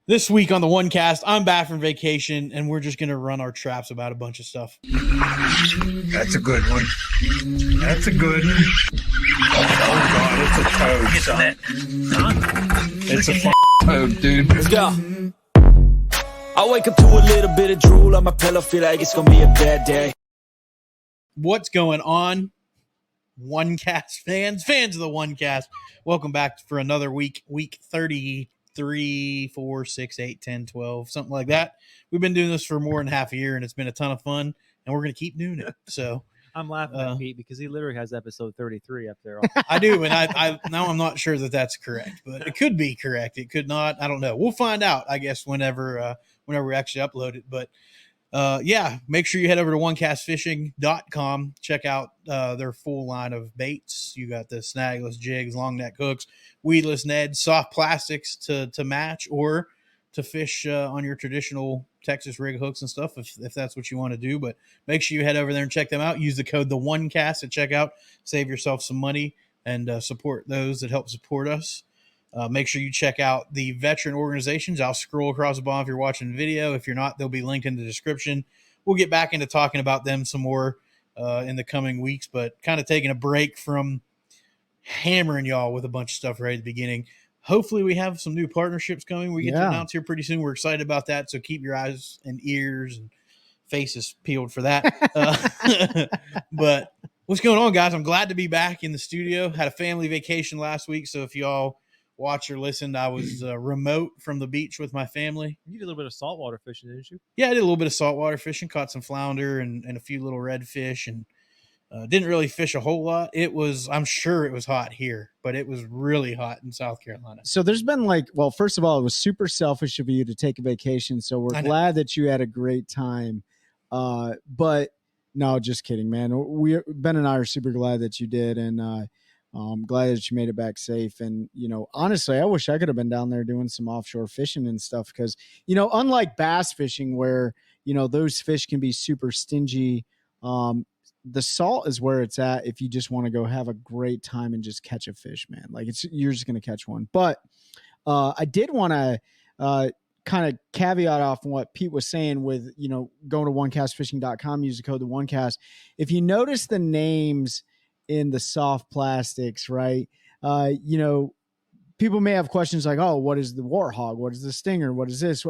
This week on the OneCast, I'm back from vacation, and we're just going to run our traps about a bunch of stuff. That's a good one. That's a good one. Oh, God, it's a toad. Get that. Huh? It's a toad, dude. Let's go. I wake up to a little bit of drool on my pillow, feel like it's going to be a bad day. What's going on, OneCast fans of the OneCast? Welcome back for another week 33, 4, 6, 8, 10, 12, something like that. We've been doing this for more than half a year, and it's been a ton of fun, and we're going to keep doing it. So I'm laughing at Pete because he literally has episode 33 up there. I do, and I now I'm not sure that that's correct, but it could be correct. It could not. I don't know. We'll find out, I guess, whenever we actually upload it. But yeah, make sure you head over to OneCastFishing.com. Check out their full line of baits. You got the snagless jigs, long neck hooks, weedless nets, soft plastics to match or to fish on your traditional Texas rig hooks and stuff if that's what you want to do. But make sure you head over there and check them out. Use the code TheOneCast at checkout. Save yourself some money and support those that help support us. Make sure you check out the veteran organizations. I'll scroll across the bottom if you're watching the video. If you're not, they'll be linked in the description. We'll get back into talking about them some more in the coming weeks, but kind of taking a break from hammering y'all with a bunch of stuff right at the beginning. Hopefully we have some new partnerships coming. We get to announce here pretty soon. We're excited about that. So keep your eyes and ears and faces peeled for that. But what's going on, guys? I'm glad to be back in the studio. Had a family vacation last week. So if y'all watched or listened, I was remote from the beach with my family. You did a little bit of saltwater fishing, didn't you? Yeah, I did a little bit of saltwater fishing, caught some flounder and a few little redfish, and didn't really fish a whole lot. I'm sure it was hot here, but it was really hot in South Carolina. So there's been first of all, it was super selfish of you to take a vacation. So we're glad that you had a great time. But no, just kidding, man. Ben and I are super glad that you did. And, I'm glad that you made it back safe. And, honestly, I wish I could have been down there doing some offshore fishing and stuff because, unlike bass fishing where, those fish can be super stingy, the salt is where it's at if you just want to go have a great time and just catch a fish, man. You're just going to catch one. But I did want to kind of caveat off on what Pete was saying with, going to OneCastFishing.com, use the code TheOneCast. If you notice the names in the soft plastics, right? People may have questions like, oh, what is the warthog? What is the stinger? What is this?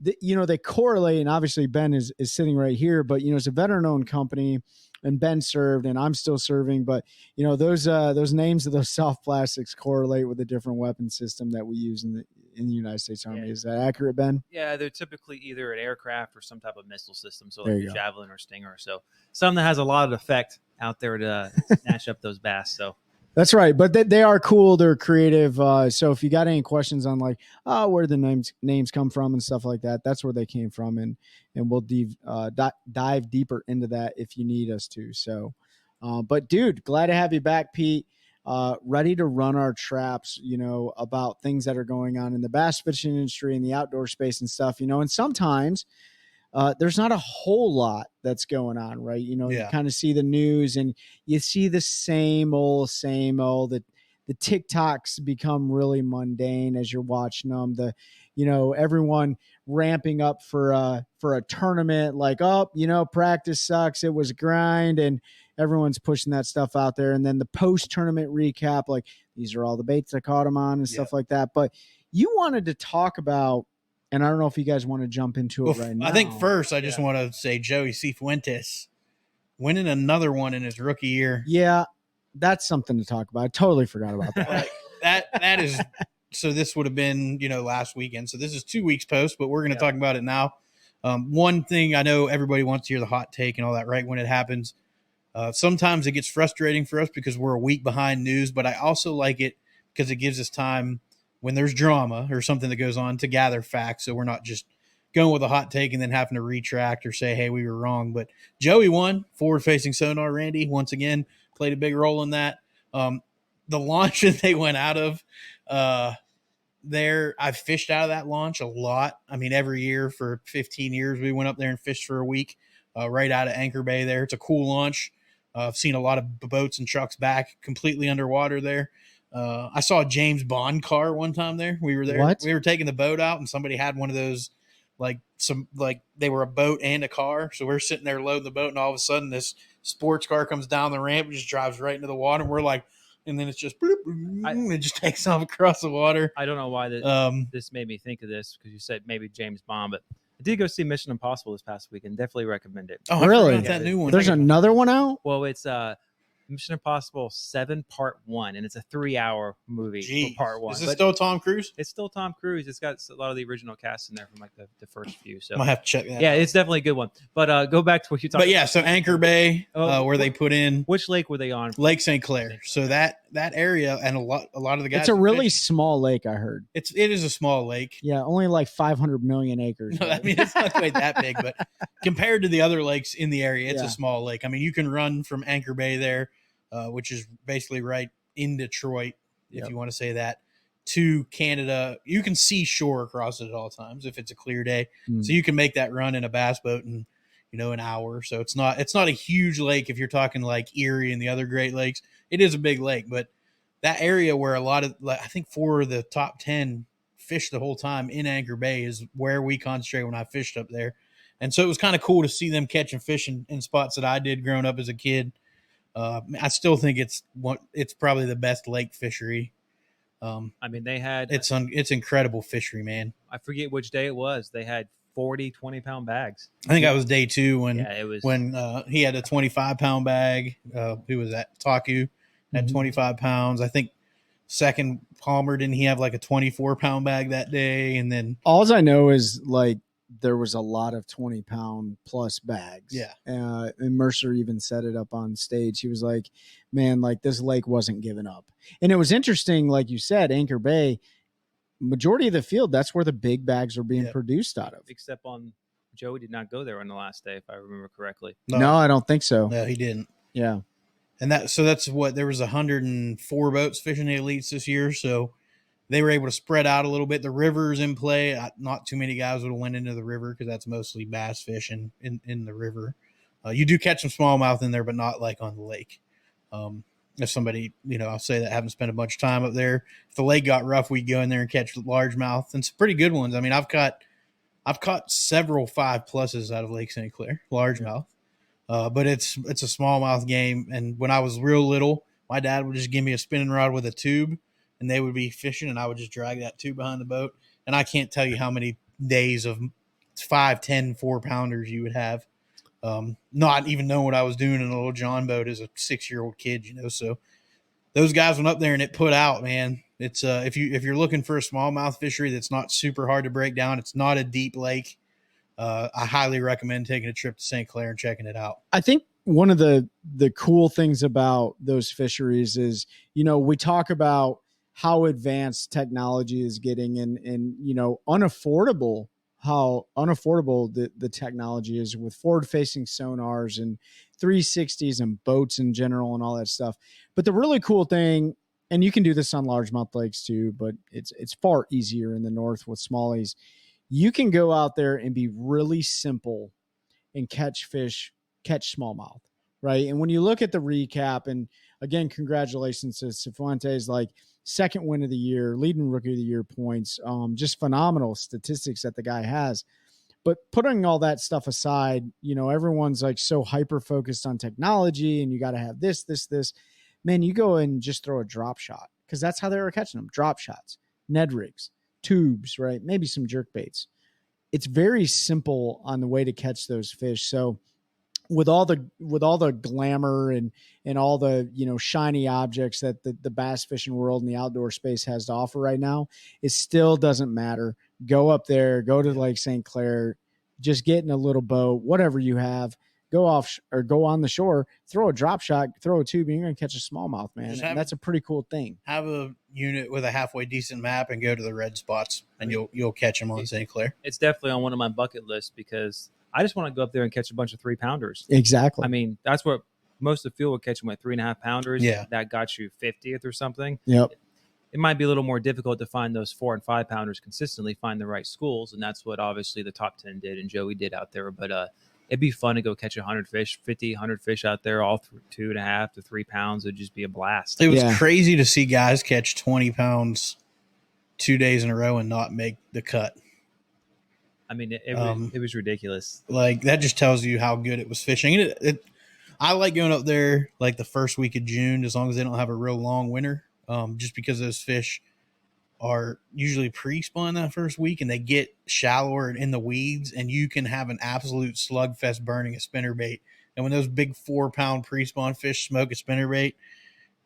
They correlate, and obviously Ben is sitting right here, but, it's a veteran-owned company, and Ben served, and I'm still serving, but, those names of those soft plastics correlate with a different weapon system that we use in the United States Army. Yeah. Is that accurate, Ben? Yeah, they're typically either an aircraft or some type of missile system, so like a javelin or stinger. So something that has a lot of effect out there to snatch up those bass. So that's right, but they are cool. They're creative. So if you got any questions on where the names come from and stuff like that, that's where they came from, and we'll dive deeper into that if you need us to. So, but dude, glad to have you back, Pete. Ready to run our traps, about things that are going on in the bass fishing industry and the outdoor space and stuff, and sometimes there's not a whole lot that's going on, right? You kind of see the news and you see the same old, the TikToks become really mundane as you're watching them. Everyone ramping up for a tournament, practice sucks. It was a grind, and everyone's pushing that stuff out there. And then the post-tournament recap, these are all the baits I caught them on and stuff like that. But you wanted to talk about, and I don't know if you guys want to jump into it right now. I think first I just want to say Joey Cifuentes winning another one in his rookie year. Yeah, that's something to talk about. I totally forgot about that. that is – so this would have been, last weekend. So this is 2 weeks post, but we're going to talk about it now. One thing, I know everybody wants to hear the hot take and all that, right, when it happens. Sometimes it gets frustrating for us because we're a week behind news, but I also like it because it gives us time when there's drama or something that goes on to gather facts. So we're not just going with a hot take and then having to retract or say, hey, we were wrong. But Joey won. Forward Facing Sonar, Randy, once again, played a big role in that. The launch that they went out of there, I've fished out of that launch a lot. I mean, every year for 15 years, we went up there and fished for a week right out of Anchor Bay there. It's a cool launch. I've seen a lot of boats and trucks back completely underwater there. I saw a James Bond car one time there. We were there. What? We were taking the boat out, and somebody had one of those, like they were a boat and a car. So we're sitting there loading the boat, and all of a sudden this sports car comes down the ramp and just drives right into the water. And we're like, and then it's just bloop, bloop, and it just takes off across the water. I don't know why this made me think of this, because you said maybe James Bond, but I did go see Mission Impossible this past weekend. Definitely recommend it. Oh, Really? I forgot that new one. There's another one out? Well, it's Mission Impossible 7 Part 1, and it's a 3-hour movie Jeez. for Part 1. Is it still Tom Cruise? It's still Tom Cruise. It's got a lot of the original cast in there from like the first few. So I might have to check that. yeah, out. it's definitely a good one. But go back to what you talked But yeah, so Anchor Bay, where they put in Which lake were they on? Lake St. Clair. So that area, and a lot of the guys. It's a really small lake, I heard. It is a small lake. Yeah, only like 500 million acres. No, I mean, it's not quite that big, but compared to the other lakes in the area, it's Yeah. a small lake. I mean, you can run from Anchor Bay there, which is basically right in Detroit, if you want to say that, to Canada. You can see shore across it at all times if it's a clear day. So you can make that run in a bass boat in, an hour. So it's not a huge lake if you're talking like Erie and the other Great Lakes. It is a big lake, but that area where a lot of, I think 4 of the top 10 fish the whole time in Anchor Bay is where we concentrate when I fished up there. And so it was kind of cool to see them catching fish in spots that I did growing up as a kid. I still think it's probably the best lake fishery. I mean, they had It's incredible fishery, man. I forget which day it was. They had 40 20-pound bags. I think I was day 2 when Yeah, it was when he had a 25-pound bag. Who was that? Taku had 25 pounds. I think second Palmer, didn't he have like a 24-pound bag that day? And then All I know is like there was a lot of 20-pound plus bags. Yeah. And Mercer even set it up on stage. He was like, man, like this lake wasn't giving up. And it was interesting, like you said, Anchor Bay, majority of the field, that's where the big bags are being produced out of. except on Joey did not go there on the last day, if I remember correctly. No, I don't think so. No, he didn't. Yeah. And that's what there was 104 boats fishing the elites this year, so they were able to spread out a little bit. The river's in play. Not too many guys would have went into the river because that's mostly bass fishing in the river. You do catch some smallmouth in there, but not like on the lake. If somebody, I'll say that haven't spent a bunch of time up there. If the lake got rough, we'd go in there and catch largemouth and some pretty good ones. I mean, I've caught several 5+ out of Lake St. Clair, largemouth. But it's a smallmouth game. And when I was real little, my dad would just give me a spinning rod with a tube, and they would be fishing, and I would just drag that tube behind the boat. And I can't tell you how many days of 5, 10, 4-pounders you would have. Not even knowing what I was doing in a little John boat as a 6-year-old kid, So those guys went up there and it put out, man. It's if you're looking for a smallmouth fishery that's not super hard to break down, it's not a deep lake. I highly recommend taking a trip to St. Clair and checking it out. I think one of the cool things about those fisheries is, we talk about how advanced technology is getting and unaffordable, how unaffordable the technology is with forward facing sonars and 360s and boats in general and all that stuff. But the really cool thing, and you can do this on largemouth lakes too, but it's far easier in the north with smallies. You can go out there and be really simple and catch smallmouth, right? And when you look at the recap, and again, congratulations to Cifuentes, like second win of the year, leading rookie of the year points, just phenomenal statistics that the guy has. But putting all that stuff aside, everyone's like so hyper focused on technology and you got to have this. Man, you go and just throw a drop shot, because that's how they were catching them. Drop shots, Ned rigs, tubes, right? Maybe some jerk baits. It's very simple on the way to catch those fish. So with all the glamour and all the, shiny objects that the bass fishing world and the outdoor space has to offer right now, it still doesn't matter. Go up there, go to Lake St. Clair, just get in a little boat, whatever you have, go off or go on the shore, throw a drop shot, throw a tube, and you're going to catch a smallmouth, man. And that's a pretty cool thing. Have a unit with a halfway decent map and go to the red spots, and you'll catch them on St. Clair. It's definitely on one of my bucket lists, because I just want to go up there and catch a bunch of 3-pounders. Exactly. I mean, that's what most of the field would catch them with, 3.5-pounders. Yeah. That got you 50th or something. Yep. It might be a little more difficult to find those 4 and 5-pounders consistently, find the right schools. And that's what obviously the top 10 did and Joey did out there. But it'd be fun to go catch 100 fish, 50, 100 fish out there, all 2.5 to 3 pounds. It'd just be a blast. It was crazy to see guys catch 20 pounds 2 days in a row and not make the cut. I mean, it was ridiculous. Like, that just tells you how good it was fishing. And I like going up there like the first week of June, as long as they don't have a real long winter, just because those fish are usually pre-spawn that first week and they get shallower and in the weeds, and you can have an absolute slugfest burning a spinnerbait. And when those big 4-pound pre-spawn fish smoke a spinnerbait,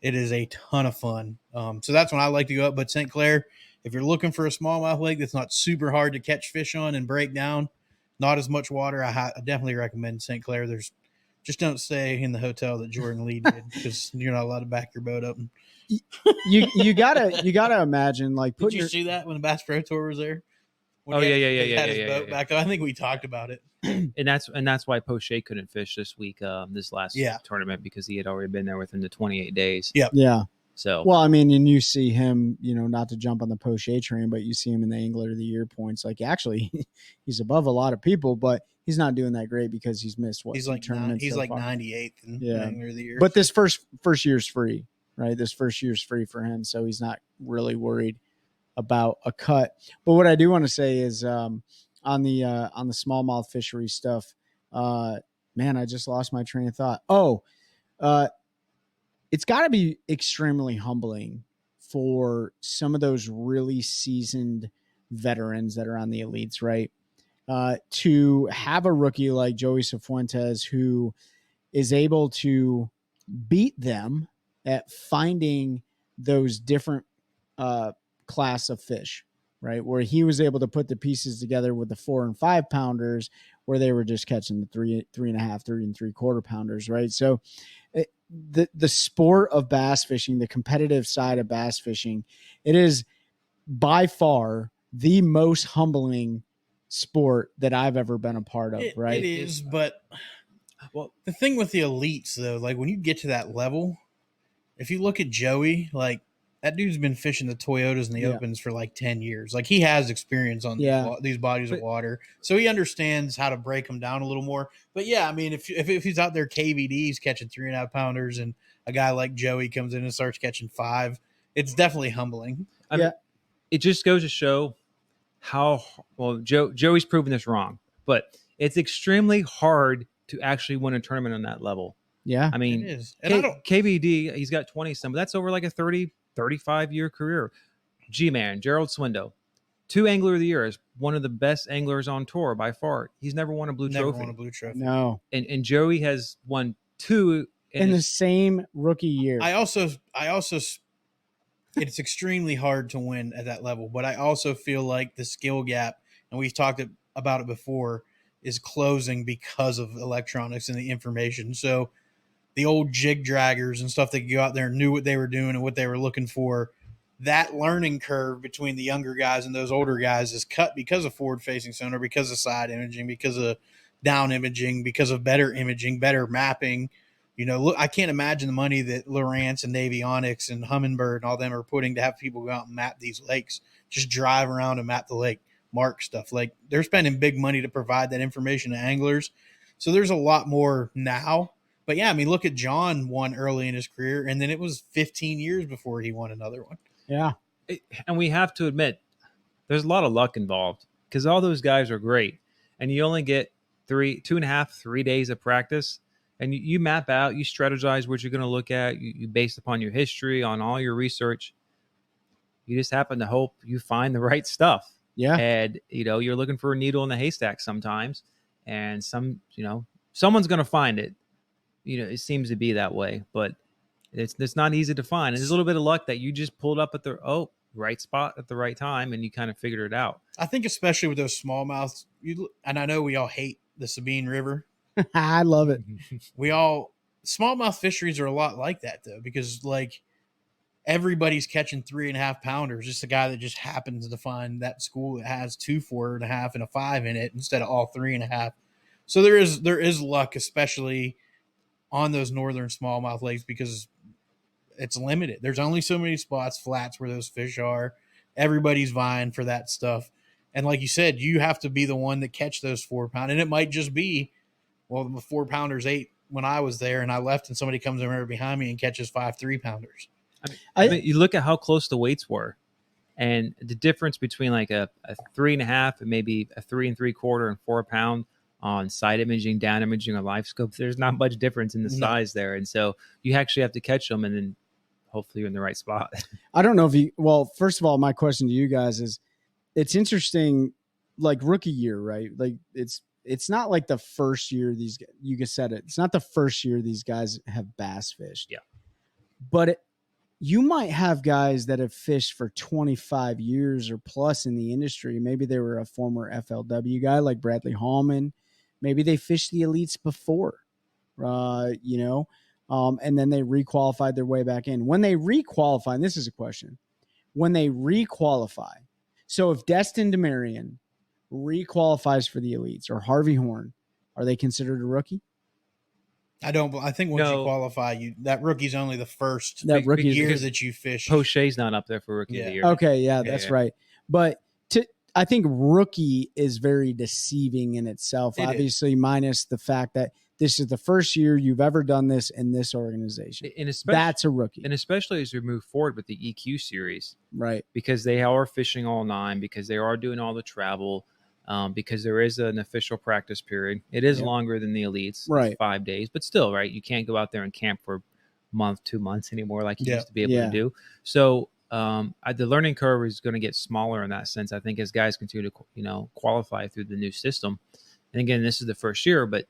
it is a ton of fun. So that's when I like to go up. But St. Clair, if you're looking for a smallmouth lake that's not super hard to catch fish on and break down, not as much water, I definitely recommend St. Clair. Just don't stay in the hotel that Jordan Lee did, because you're not allowed to back your boat up. You gotta imagine, like, did you see that when the Bass Pro Tour was there? When Yeah. he had his boat back up. I think we talked about it. And that's why Poche couldn't fish this week, this last tournament, because he had already been there within the 28 days. Yeah. So, well, I mean, and you see him, not to jump on the Poche train, but you see him in the Angler of the Year points. Like, actually, he's above a lot of people, but he's not doing that great because he's missed he's like tournaments. He's like 98th in Angler of the Year. But this first year's free, right? This first year's free for him, so he's not really worried about a cut. But what I do want to say is, on the smallmouth fishery stuff, man, I just lost my train of thought. It's got to be extremely humbling for some of those really seasoned veterans that are on the elites, right? To have a rookie like Joey Cifuentes who is able to beat them at finding those different class of fish, right? Where he was able to put the pieces together with the 4 and 5 pounders, where they were just catching the 3.5, 3 and 3/4 pounders, right? So the sport of bass fishing, the competitive side of bass fishing, it is by far the most humbling sport that I've ever been a part of, right? It is, but the thing with the elites, though, like when you get to that level, if you look at Joey, like that dude's been fishing the Toyotas and the Opens for like 10 years. Like, he has experience on these bodies of water, so he understands how to break them down a little more. But yeah, I mean, if he's out there KVDs catching 3.5 pounders and a guy like Joey comes in and starts catching 5, it's definitely humbling. I mean, it just goes to show how well Joey's proven this wrong, but it's extremely hard to actually win a tournament on that level. Yeah, I mean, it is. KVD, he's got 20 some, but that's over like a 35-year career. G-Man, Gerald Swindo, 2 Angler of the Year, is one of the best anglers on tour by far. He's never won a blue trophy. No. And Joey has won 2 in the same rookie year. I also it's extremely hard to win at that level, but I also feel like the skill gap, and we've talked about it before, is closing because of electronics and the information. So the old jig draggers and stuff that could go out there and knew what they were doing and what they were looking for, that learning curve between the younger guys and those older guys is cut because of forward-facing sonar, because of side imaging, because of down imaging, because of better imaging, better mapping. Look, I can't imagine the money that Lowrance and Navionics and Humminbird and all them are putting to have people go out and map these lakes, just drive around and map the lake, mark stuff. Like, they're spending big money to provide that information to anglers. So there's a lot more now. But yeah, I mean, look at John won early in his career, and then it was 15 years before he won another one. Yeah. And we have to admit, there's a lot of luck involved, because all those guys are great, and you only get 2.5, 3 days of practice, and you map out, you strategize what you're going to look at, you based upon your history, on all your research. You just happen to hope you find the right stuff. Yeah. And, you're looking for a needle in the haystack sometimes, and someone's going to find it. It seems to be that way, but it's not easy to find. There's a little bit of luck that you just pulled up at the right spot at the right time, and you kind of figured it out. I think especially with those smallmouths, and I know we all hate the Sabine River. I love it. Smallmouth fisheries are a lot like that, though, because like everybody's catching 3.5 pounders. Just a guy that just happens to find that school that has 2 4.5 and a 5 in it instead of all 3.5. So there is luck, especially on those northern smallmouth lakes, because it's limited. There's only so many spots, flats, where those fish are. Everybody's vying for that stuff. And like you said, you have to be the one that catch those 4 pound. And it might just be Well, the 4-pounders ate when I was there, and I left, and somebody comes over behind me and catches 5 3-pounders. I mean, you look at how close the weights were, and the difference between like a 3.5 and maybe a 3 3/4 and 4 pound on side imaging, down imaging, or Livescope. There's not much difference in the size there, and so you actually have to catch them, and then hopefully you're in the right spot. I don't know if you. Well, first of all, my question to you guys is, it's interesting, like rookie year, right? Like it's not like the first year these, you just said it. It's not the first year these guys have bass fished. Yeah. But you might have guys that have fished for 25 years or plus in the industry. Maybe they were a former FLW guy like Bradley Hallman. Maybe they fished the elites before, you know, and then they requalified their way back in. When they requalify, and this is a question, when they requalify, so if Destin DeMarion requalifies for the elites, or Harvey Horn, are they considered a rookie? I think once you qualify, that rookie's only the first year that you fish. Poche's not up there for rookie of the year. Okay, that's right. But I think rookie is very deceiving in itself, obviously, minus the fact that this is the first year you've ever done this in this organization. And that's a rookie. And especially as we move forward with the EQ series. Right. Because they are fishing all 9, because they are doing all the travel, because there is an official practice period. It is longer than the elites. Right. It's 5 days, but still, right, you can't go out there and camp for a month, 2 months anymore like you used to be able to do. So the learning curve is going to get smaller in that sense, I think, as guys continue to, qualify through the new system. And again, this is the first year, but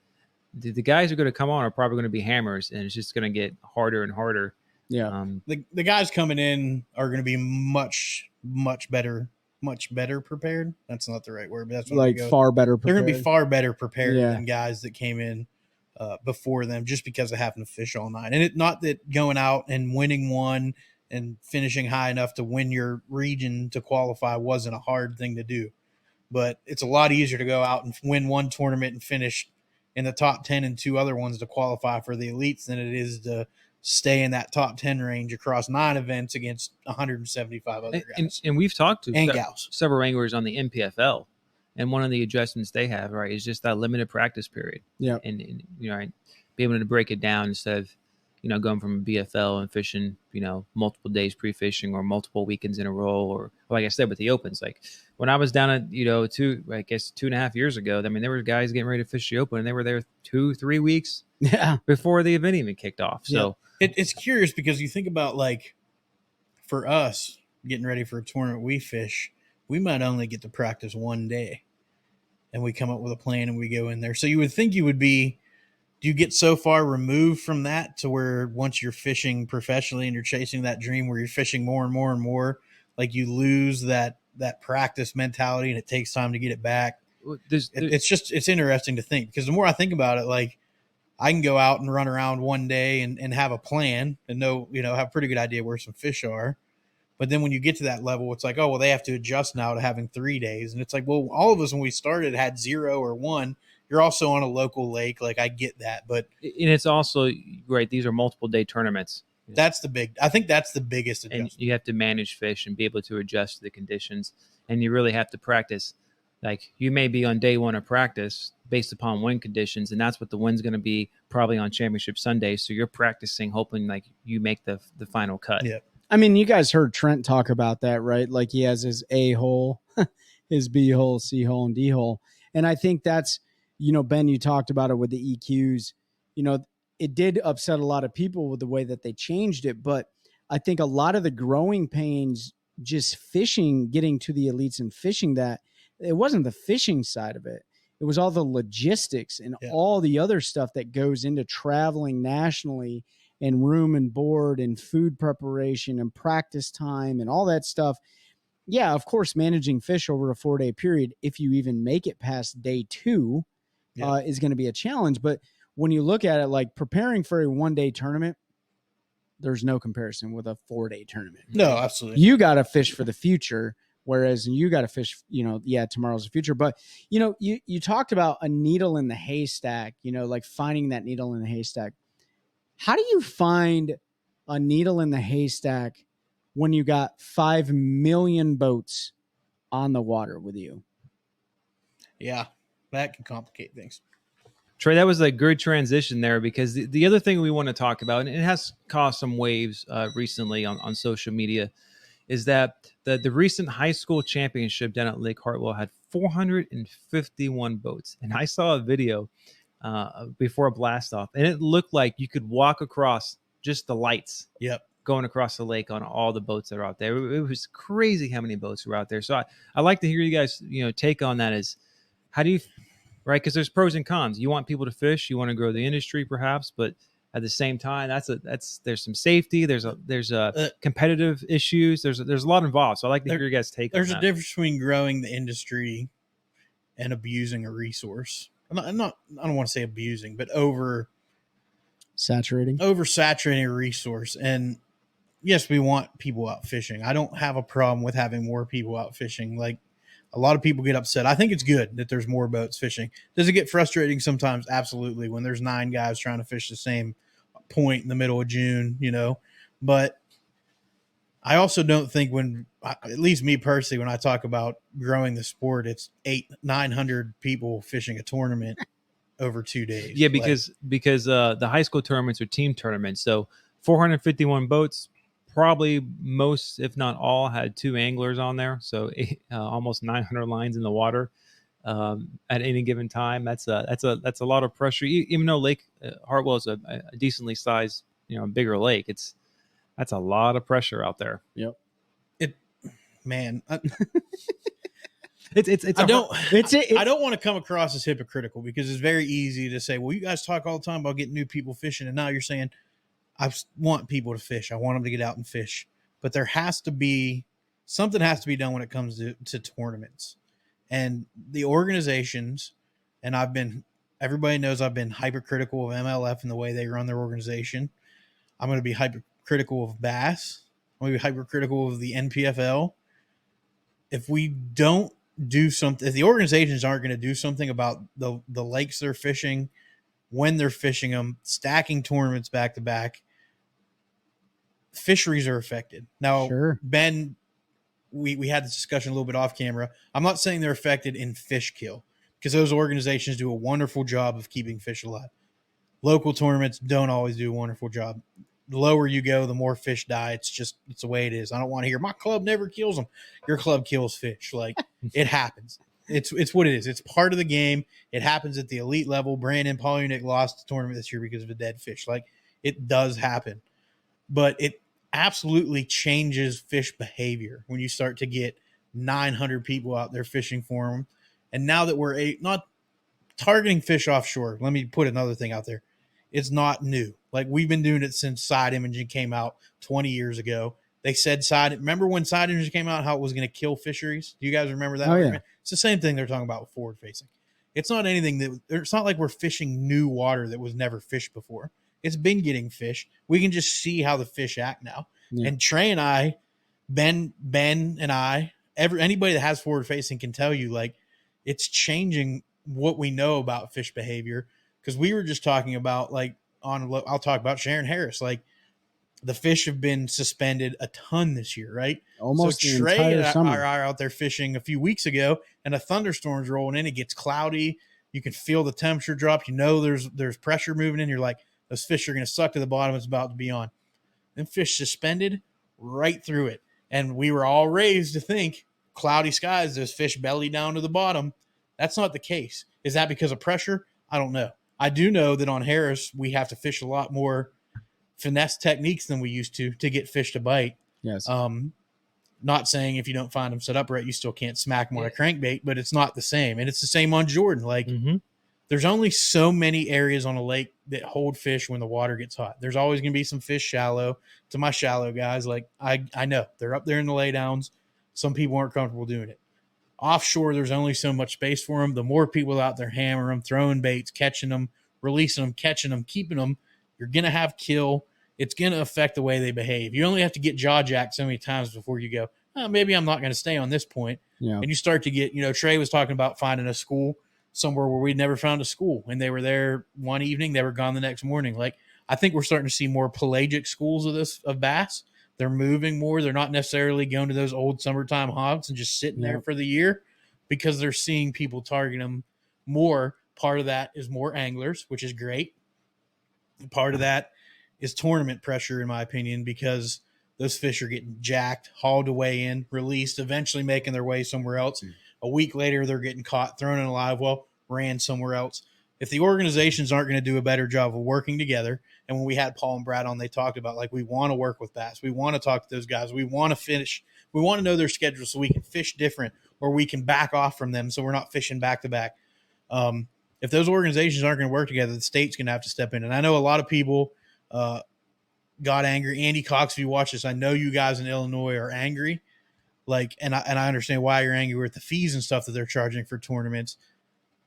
the guys who are going to come on are probably going to be hammers, and it's just going to get harder and harder. Yeah. The guys coming in are going to be much better prepared. That's not the right word, but that's what like far better prepared. They're going to be far better prepared than guys that came in before them, just because of having to fish all 9. And it not that going out and winning one and finishing high enough to win your region to qualify wasn't a hard thing to do, but it's a lot easier to go out and win one tournament and finish in the top 10 and 2 other ones to qualify for the elites than it is to stay in that top 10 range across 9 events against 175 other guys. And we've talked to gals. Several anglers on the NPFL, and one of the adjustments they have, right, is just that limited practice period. Yeah. And right, be able to break it down instead of, going from a BFL and fishing, multiple days pre-fishing or multiple weekends in a row, or like I said, with the opens, like when I was down at, 2.5 years ago, I mean, there were guys getting ready to fish the open and they were there 2-3 weeks before the event even kicked off. So it's curious because you think about, like, for us getting ready for a tournament we fish, we might only get to practice one day and we come up with a plan and we go in there. So you would think do you get so far removed from that to where once you're fishing professionally and you're chasing that dream where you're fishing more and more and more, like you lose that practice mentality and it takes time to get it back? It's interesting to think, because the more I think about it, like, I can go out and run around one day and have a plan and know, have a pretty good idea where some fish are. But then when you get to that level, it's like, oh, well, they have to adjust now to having 3 days. And it's like, well, all of us when we started had 0 or 1. You're also on a local lake. Like, I get that, but and it's also right. These are multiple day tournaments. I think that's the biggest adjustment. And you have to manage fish and be able to adjust to the conditions. And you really have to practice. Like, you may be on day 1 of practice based upon wind conditions, and that's what the wind's going to be probably on Championship Sunday. So you're practicing, hoping like you make the final cut. Yeah. I mean, you guys heard Trent talk about that, right? Like, he has his A hole, his B hole, C hole, and D hole. And I think that's, Ben, you talked about it with the EQs. It did upset a lot of people with the way that they changed it. But I think a lot of the growing pains, just fishing, getting to the elites and fishing that, it wasn't the fishing side of it. It was all the logistics and all the other stuff that goes into traveling nationally, and room and board and food preparation and practice time and all that stuff. Yeah, of course, managing fish over a 4-day period, if you even make it past day 2, is going to be a challenge. But when you look at it, like preparing for a 1-day tournament, there's no comparison with a 4-day tournament. No, absolutely. You got to fish for the future, whereas you got to fish, tomorrow's the future. But, you talked about a needle in the haystack, like finding that needle in the haystack. How do you find a needle in the haystack when you got 5 million boats on the water with you? Yeah, that can complicate things. Trey, that was a good transition there, because the other thing we want to talk about, and it has caused some waves recently on social media, is that the recent high school championship down at Lake Hartwell had 451 boats. And I saw a video before a blast off, and it looked like you could walk across just the lights. Yep. Going across the lake on all the boats that are out there. It was crazy how many boats were out there. So I like to hear you guys, take on that. Is how do you, right? Because there's pros and cons. You want people to fish, you want to grow the industry perhaps, but at the same time, there's some safety. There's competitive issues. There's a lot involved. So I like to hear you guys take on that. There's a difference between growing the industry and abusing a resource. I don't want to say abusing, but oversaturating a resource. And yes, we want people out fishing. I don't have a problem with having more people out fishing. Like, a lot of people get upset. I think it's good that there's more boats fishing. Does it get frustrating sometimes? Absolutely. When there's 9 guys trying to fish the same point in the middle of June, but I also don't think at least me personally, when I talk about growing the sport, it's 800-900 people fishing a tournament over 2 days. Yeah, because the high school tournaments are team tournaments. So 451 boats, probably most, if not all, had 2 anglers on there. So almost 900 lines in the water at any given time. That's a lot of pressure. Even though Lake Hartwell is a decently sized, bigger lake, that's a lot of pressure out there. Yep. I don't want to come across as hypocritical, because it's very easy to say, well, you guys talk all the time about getting new people fishing, and now you're saying I want people to fish. I want them to get out and fish. But there has to be something has to be done when it comes to tournaments. And the organizations, and everybody knows I've been hypercritical of MLF and the way they run their organization. I'm going to be hypercritical of Bass. I'm going to be hypercritical of the NPFL. If we don't do something, if the organizations aren't going to do something about the lakes they're fishing, when they're fishing them, stacking tournaments back to back, fisheries are affected. Now, sure. Ben, we had this discussion a little bit off camera. I'm not saying they're affected in fish kill, because those organizations do a wonderful job of keeping fish alive. Local tournaments don't always do a wonderful job. The lower you go, the more fish die. It's the way it is. I don't want to hear my club never kills them. Your club kills fish. Like, it happens. It's what it is. It's part of the game. It happens at the elite level. Brandon Paulunick lost the tournament this year because of a dead fish. Like, it does happen. But it absolutely changes fish behavior when you start to get 900 people out there fishing for them. And now that we're not targeting fish offshore, let me put another thing out there. It's not new. Like, we've been doing it since side imaging came out 20 years ago. They said remember when side imaging came out, how it was going to kill fisheries? Do you guys remember that? Oh, yeah. It's the same thing they're talking about with forward facing. It's not anything it's not like we're fishing new water that was never fished before. It's been getting fish. We can just see how the fish act now. Yeah. And Trey and I, Ben and I, anybody that has forward facing can tell you, like, it's changing what we know about fish behavior. Because we were just talking about, like, I'll talk about Sharon Harris. Like, the fish have been suspended a ton this year, right? Almost so the Trey entire and summer. I are out there fishing a few weeks ago, and a thunderstorm's rolling in. It gets cloudy. You can feel the temperature drop. You know there's pressure moving in. You're like, those fish are going to suck to the bottom. It's about to be on. Then fish suspended right through it. And we were all raised to think cloudy skies, those fish belly down to the bottom. That's not the case. Is that because of pressure? I don't know. I do know that on Harris, we have to fish a lot more finesse techniques than we used to get fish to bite. Yes. Not saying if you don't find them set up right, you still can't smack them on a crankbait, but it's not the same. And it's the same on Jordan. Like, there's only so many areas on a lake that hold fish when the water gets hot. There's always going to be some fish shallow. To my shallow guys, like, I know they're up there in the laydowns. Some people aren't comfortable doing it. Offshore, there's only so much space for them. The more people out there hammer them, throwing baits, catching them, releasing them, catching them, keeping them, you're going to have kill. It's going to affect the way they behave. You only have to get jaw jacked so many times before you go, maybe I'm not going to stay on this point. Yeah. And you start to get, Trey was talking about finding a school somewhere where we'd never found a school. And they were there one evening, they were gone the next morning. Like, I think we're starting to see more pelagic schools of bass. They're moving more. They're not necessarily going to those old summertime hogs and just sitting there for the year, because they're seeing people target them more Part of that is more anglers, which is great. Part of that is tournament pressure, in my opinion, because those fish are getting jacked, hauled away in, released, eventually making their way somewhere else. A week later, they're getting caught, thrown in a live well, ran somewhere else. If the organizations aren't going to do a better job of working together, and when we had Paul and Brad on, they talked about, like, we want to work with bass. We want to talk to those guys. We want to finish. We want to know their schedule so we can fish different, or we can back off from them so we're not fishing back to back. If those organizations aren't going to work together, the state's going to have to step in. And I know a lot of people got angry. Andy Cox, if you watch this, I know you guys in Illinois are angry. Like, and I understand why you're angry with the fees and stuff that they're charging for tournaments,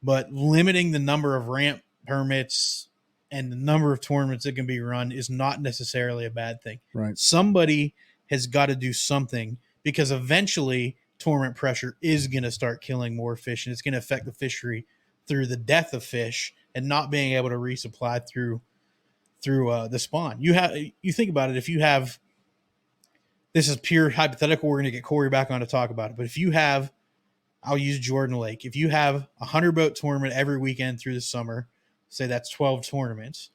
but limiting the number of ramp permits and the number of tournaments that can be run is not necessarily a bad thing. Right. Somebody has got to do something, because eventually tournament pressure is going to start killing more fish, and it's going to affect the fishery through the death of fish and not being able to resupply through the spawn. You think about it. If you have, this is pure hypothetical, we're going to get Corey back on to talk about it. But if you have, I'll use Jordan Lake. If you have a 100-boat tournament every weekend through the summer, say that's 12 tournaments,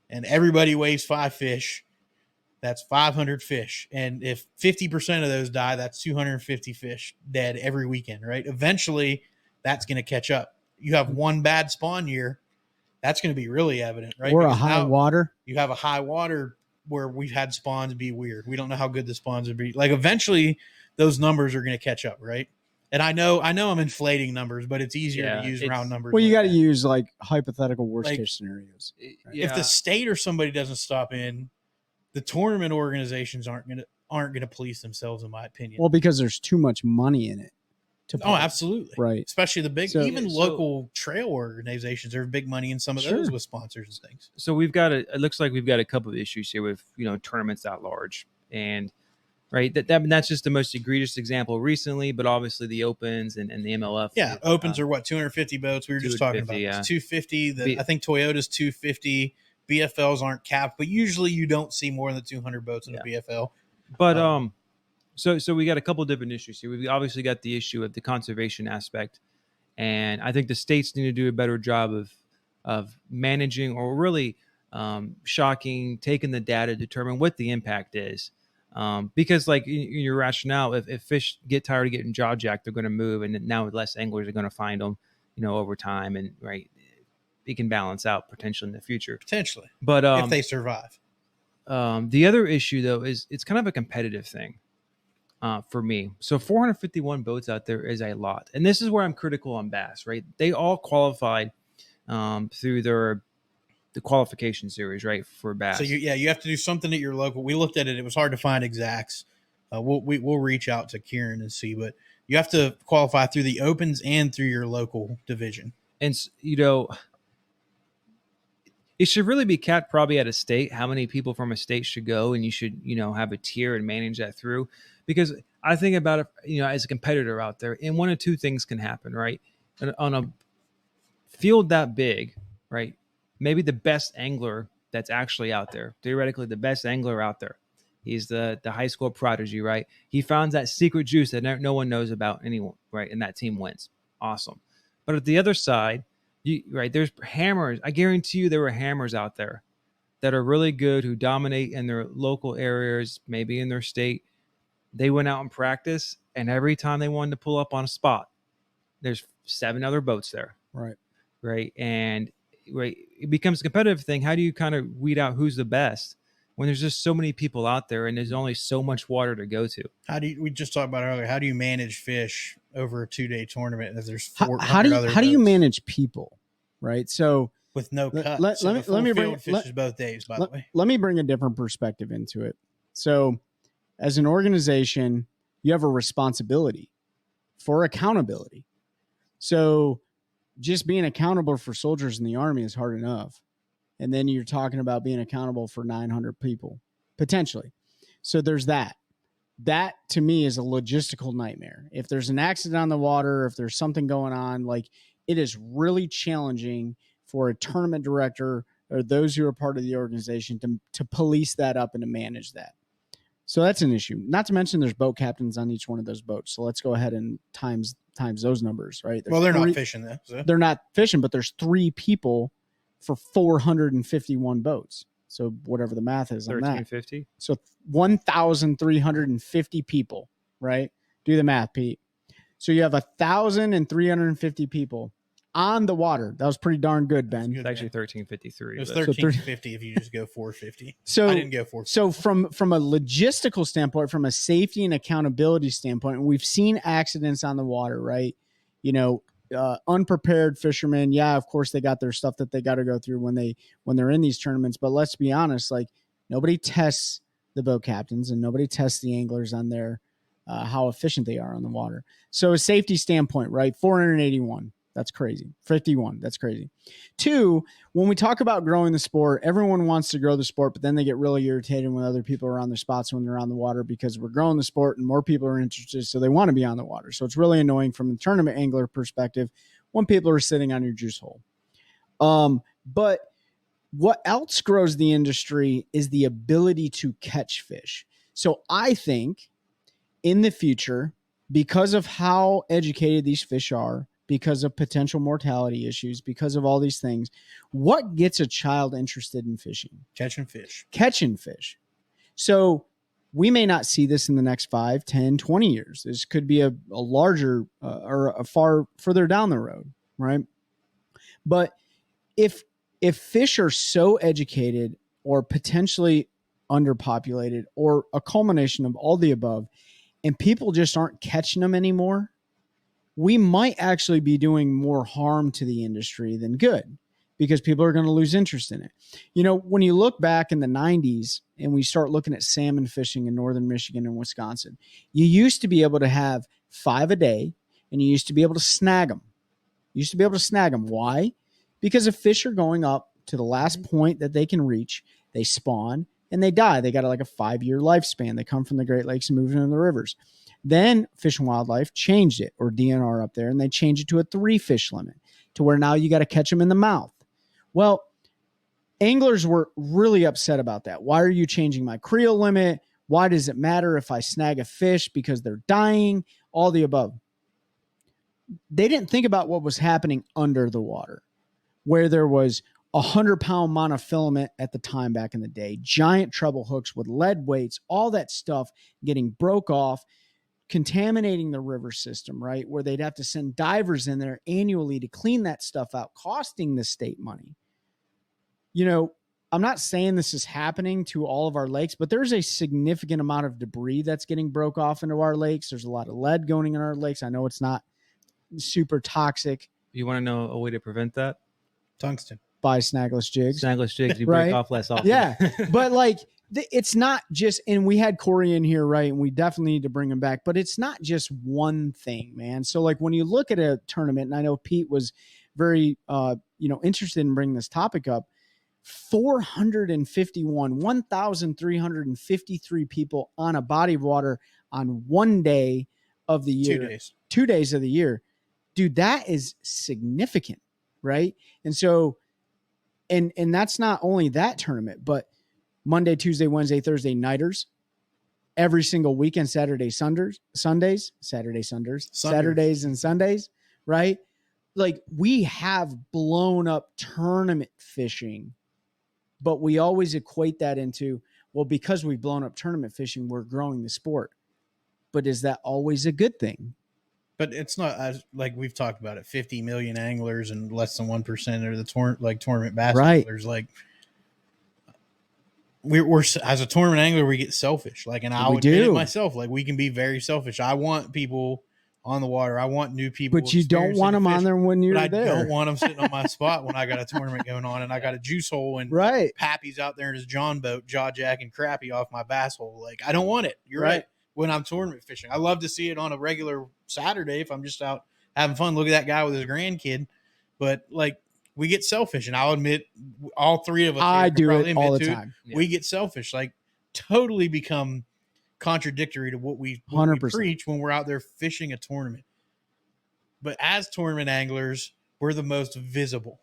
and everybody weighs 5 fish, that's 500 fish. And if 50% of those die, that's 250 fish dead every weekend, right? Eventually, that's going to catch up. You have one bad spawn year, that's going to be really evident, right? Or Because a high now water. you have a high water where we've had spawns be weird. We don't know how good the spawns would be. Like, eventually, those numbers are going to catch up, right? And I know I'm inflating numbers, but it's easier to use round numbers. Well, you like got to that. use like hypothetical worst case scenarios. Yeah. If the state or somebody doesn't stop in, the tournament organizations aren't gonna police themselves, in my opinion. Well, because there's too much money in it. Absolutely, Right. Especially the big, So- even local trail organizations. There's big money in some of those with sponsors and things. So it looks like we've got a couple of issues here with, tournaments at large, and right. That's just the most egregious example recently, but obviously the Opens and the MLF. Yeah, Opens are what, 250 boats? We were just talking about. Yeah. It's 250. I think Toyota's 250. BFLs aren't capped, but usually you don't see more than 200 boats in a BFL. But so we got a couple of different issues here. We've obviously got the issue of the conservation aspect, and I think the states need to do a better job of managing, or really taking the data to determine what the impact is. Because, like, your rationale, if fish get tired of getting jaw jacked, they're going to move, and now less anglers are going to find them, over time, and right, it can balance out potentially in the future. Potentially, but if they survive. The other issue, though, is it's kind of a competitive thing for me. So 451 boats out there is a lot, and this is where I'm critical on bass. Right, they all qualified through the qualification series, right, for bass. So you have to do something at your local. We looked at it; it was hard to find exacts. We'll reach out to Kieran and see, but you have to qualify through the Opens and through your local division. And it should really be capped probably at a state, how many people from a state should go, and you should have a tier and manage that through. Because I think about it, as a competitor out there, and one of two things can happen, right? On a field that big, right? Maybe the best angler that's actually out there, theoretically the best angler out there, he's the high school prodigy, right? He found that secret juice that no one knows about anyone, right? And that team wins. Awesome. But at the other side, there's hammers. I guarantee you there were hammers out there that are really good, who dominate in their local areas, maybe in their state. They went out and practice, and every time they wanted to pull up on a spot, there's 7 other boats there. Right. And it becomes a competitive thing. How do you kind of weed out who's the best when there's just so many people out there and there's only so much water to go to? We just talked about it earlier, how do you manage fish over a 2-day tournament if there's how do you manage people, right? So with no cuts. Let me bring fishes both days, by the way. Let me bring a different perspective into it. So as an organization, you have a responsibility for accountability. So just being accountable for soldiers in the Army is hard enough. And then you're talking about being accountable for 900 people, potentially. So there's that. That, to me, is a logistical nightmare. If there's an accident on the water, if there's something going on, like, it is really challenging for a tournament director or those who are part of the organization to police that up and to manage that. So that's an issue. Not to mention there's boat captains on each one of those boats. So let's go ahead and times times those numbers, right? Well, they're not fishing though. So. They're not fishing, but there's 3 people for 451 boats. So whatever the math is on that. 1350. So 1,350 people, right? Do the math, Pete. So you have 1,350 people on the water. That was pretty darn good, Ben. It's actually 1353. It was but- 1350 if you just go 450. So I didn't go 450. So from a logistical standpoint, from a safety and accountability standpoint, we've seen accidents on the water, right? You know, unprepared fishermen. Yeah, of course they got their stuff that they got to go through when they're in these tournaments. But let's be honest, like nobody tests the boat captains and nobody tests the anglers on their how efficient they are on the water. So a safety standpoint, right? 481. That's crazy. 51. That's crazy. 2, when we talk about growing the sport, everyone wants to grow the sport, but then they get really irritated when other people are on their spots when they're on the water because we're growing the sport and more people are interested, so they want to be on the water. So it's really annoying from the tournament angler perspective when people are sitting on your juice hole. But what else grows the industry is the ability to catch fish. So I think in the future, because of how educated these fish are, because of potential mortality issues, because of all these things, what gets a child interested in fishing? Catching fish. Catching fish. So we may not see this in the next 5, 10, 20 years. This could be a larger or a far further down the road, right? But if fish are so educated or potentially underpopulated or a culmination of all the above, and people just aren't catching them anymore, we might actually be doing more harm to the industry than good because people are going to lose interest in it. You know, when you look back in the 90s and we start looking at salmon fishing in northern Michigan and Wisconsin, you used to be able to have 5 a day and you used to be able to snag them. Why? Because if fish are going up to the last point that they can reach, they spawn and they die. They got like a 5-year lifespan. They come from the Great Lakes and move into the rivers. Then Fish and Wildlife changed it, or DNR up there, and they changed it to a 3 fish limit to where now you got to catch them in the mouth. Well, anglers were really upset about that. Why are you changing my creel limit? Why does it matter if I snag a fish because they're dying? All the above. They didn't think about what was happening under the water, where there was 100-pound monofilament at the time back in the day, giant treble hooks with lead weights, all that stuff getting broke off, contaminating the river system, right? Where they'd have to send divers in there annually to clean that stuff out, costing the state money. You know, I'm not saying this is happening to all of our lakes, but there's a significant amount of debris that's getting broke off into our lakes. There's a lot of lead going in our lakes. I know it's not super toxic. You want to know a way to prevent that? Tungsten. Buy snagless jigs. Snagless jigs, you Right. break off less often. Yeah. But like, it's not just, and we had Corey in here, right? And we definitely need to bring him back, but it's not just one thing, man. So like when you look at a tournament, and I know Pete was very, interested in bringing this topic up, 1,353 people on a body of water on one day of the year. 2 days. 2 days of the year. Dude, that is significant, right? And so, and that's not only that tournament, but Monday, Tuesday, Wednesday, Thursday nighters, every single weekend, Saturdays and Sundays, right? Like we have blown up tournament fishing, but we always equate that into, well, because we've blown up tournament fishing, we're growing the sport. But is that always a good thing? But it's not, as like we've talked about it, 50 million anglers and less than 1% are the tournament bass anglers. Like we're as a tournament angler, we get selfish. Like, and I'll admit it myself. Like we can be very selfish. I want people on the water. I want new people. But you don't want them on there when you're there. there. I don't want them sitting on my spot when I got a tournament going on and I got a juice hole and right. Pappy's out there in his John boat, jaw jacking crappie off my bass hole. Like I don't want it. You're right. When I'm tournament fishing, I love to see it on a regular Saturday if I'm just out having fun. Look at that guy with his grandkid. But like we get selfish, and I'll admit, all 3 of us. I do it all the time. We get selfish, like totally become contradictory to what we 100%. preach when we're out there fishing a tournament. But as tournament anglers, we're the most visible.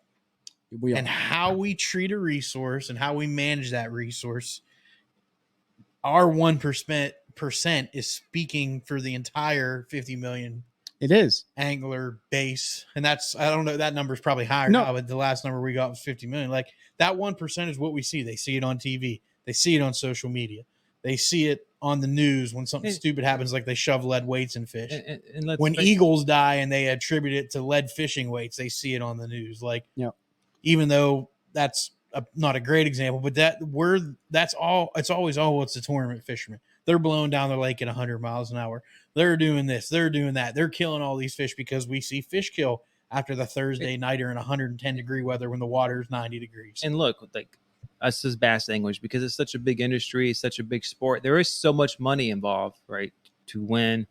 We are. And how we treat a resource and how we manage that resource, our 1% is speaking for the entire 50 million It is. angler base, and that's, I don't know, that number is probably higher No. now, but the last number we got was 50 million. Like that 1% is what we see. They see it on TV, they see it on social media, they see it on the news when something stupid happens, like they shove lead weights in fish. And When eagles die and they attribute it to lead fishing weights, they see it on the news. Like, even though that's not a great example, but that's all. It's always, it's the tournament fishermen. They're blowing down the lake at 100 miles an hour. They're doing this. They're doing that. They're killing all these fish because we see fish kill after the Thursday nighter in 110-degree weather when the water is 90 degrees. And look, like us as bass anglers, because it's such a big industry, it's such a big sport. There is so much money involved, right, to win.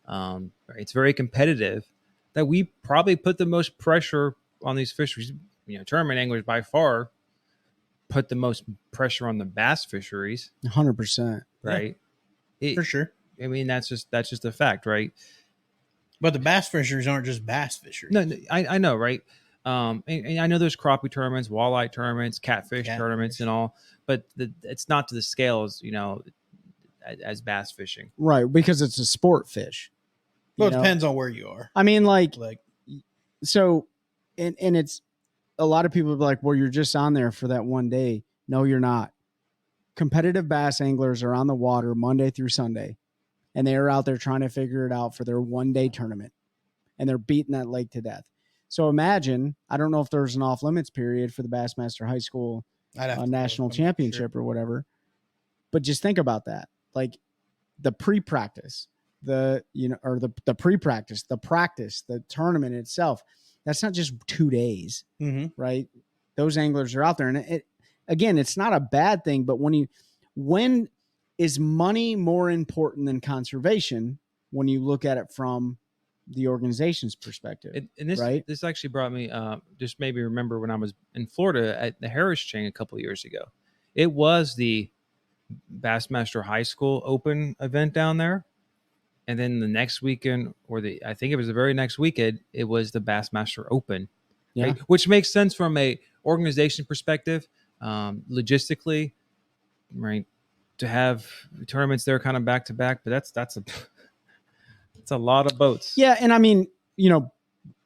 Right, it's very competitive that we probably put the most pressure on these fisheries. Tournament anglers by far put the most pressure on the bass fisheries. 100%. Right. For sure. I mean, that's just a fact, right? But the bass fisheries aren't just bass fisheries. No, I know, right? And I know there's crappie tournaments, walleye tournaments, catfish tournaments, and all, but it's not to the scales, as bass fishing. Right, because it's a sport fish. Well, it depends on where you are. I mean, like so, and it's a lot of people be like, well, you're just on there for that one day. No, you're not. Competitive bass anglers are on the water Monday through Sunday, and they are out there trying to figure it out for their one-day tournament, and they're beating that lake to death. So imagine, I don't know if there's an off-limits period for the Bassmaster High School national championship or whatever, but just think about that. Like the pre-practice, the pre-practice, the practice, the tournament itself. That's not just 2 days, right? Those anglers are out there, and again, it's not a bad thing, but when is money more important than conservation when you look at it from the organization's perspective? And this actually brought me, just maybe remember when I was in Florida at the Harris Chain a couple of years ago. It was the Bassmaster High School Open event down there. And then the next weekend, I think it was the very next weekend, it was the Bassmaster Open, right? Which makes sense from a organization perspective, logistically, right? To have tournaments there kind of back to back, but that's a lot of boats. Yeah, and I mean,